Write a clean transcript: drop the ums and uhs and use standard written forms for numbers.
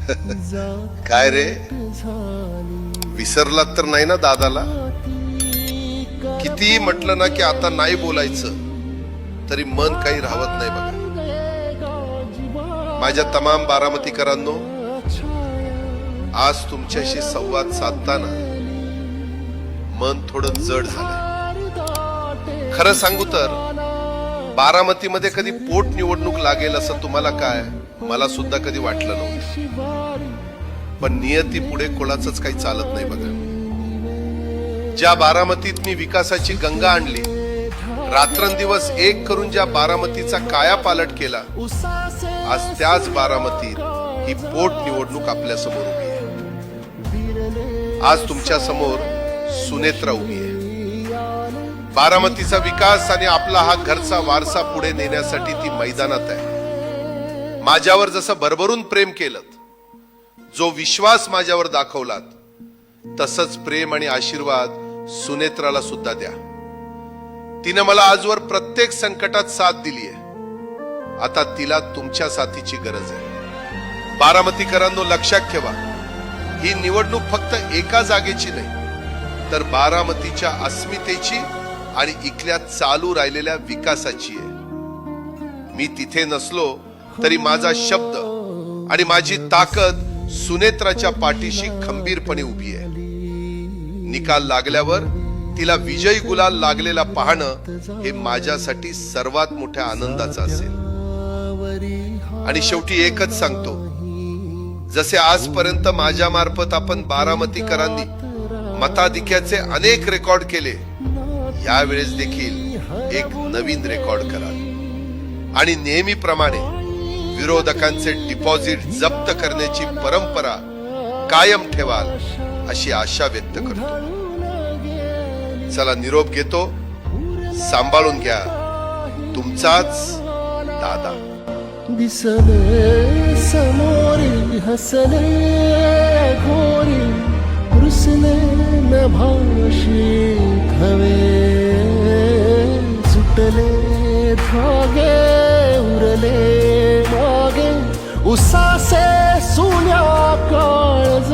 काय रे, विसरलात तर नाही ना दादाला? किती म्हटलं ना की आता नाही बोलायचं, तरी मन काही राहत नाही बघा. माझ्या तमाम बारामतीकरांनो, आज तुमच्याशी संवाद साधताना मन थोडं जड झालंय. खरं सांगू तर बारामतीमध्ये कधी पोट निवडणूक लागेल असं तुम्हाला काय, मला सुद्धा कधी वाटलं नव्हतं. पण नियती पुढे कोणाचंच काही चालत नाही बघा. ज्या बारामतीत मी विकासाची गंगा आणली, रात्रंदिवस एक करून ज्या बारामतीचा कायापालट केला, आज त्याच बारामतीत ही पोट निवडणूक आपल्या समोर उभी आहे. आज तुमच्या समोर सुनेत्रा उभी आहे. बारामतीचा विकास आणि आपला हा घरचा वारसा पुढे नेण्यासाठी ती मैदानात आहे. माझ्यावर जसं भरभरून प्रेम केलं, जो विश्वास माझ्यावर दाखवलात, तसंच प्रेम आणि आशीर्वाद सुनेत्राला सुद्धा द्या. तिने मला आजवर प्रत्येक संकटात साथ दिली आहे. आता तिला तुमच्या साथीची गरज आहे. बारामतीकरांनो, लक्षात ठेवा, ही निवडणूक फक्त एका जागेची नाही, तर बारामतीच्या अस्मितेची आणि इथल्या चालू राहिलेल्या विकासाची आहे. मी तिथे नसलो तरी माझा शब्द आणि माझी ताकद सुनेत्राच्या पाठीशी खंबीरपणे उभी आहे. निकाल लागल्यावर तिला विजयी गुलाल लागलेला पाहणं हे माझ्यासाठी सर्वात मोठ्या आनंदाचं असेल. आणि शेवटी एकच सांगतो, जसे आजपर्यंत माझ्या मार्फत आपण बारामतीकरांनी मताधिक्याचे अनेक रेकॉर्ड केले, यावेळेस देखील एक नवीन रेकॉर्ड कराल आणि नेहमीप्रमाणे विरोधकांचे डिपॉझिट जप्त करण्याची परंपरा कायम ठेवाल अशी आशा व्यक्त करतो. चला, निरोप घेतो. सांभाळून घ्या. तुमचाच दादा. दिसले समोरी हसले घोरी, रुसले न भाषी हवे, सुटले धागे उरले मागे, उसासे सुन्या काळज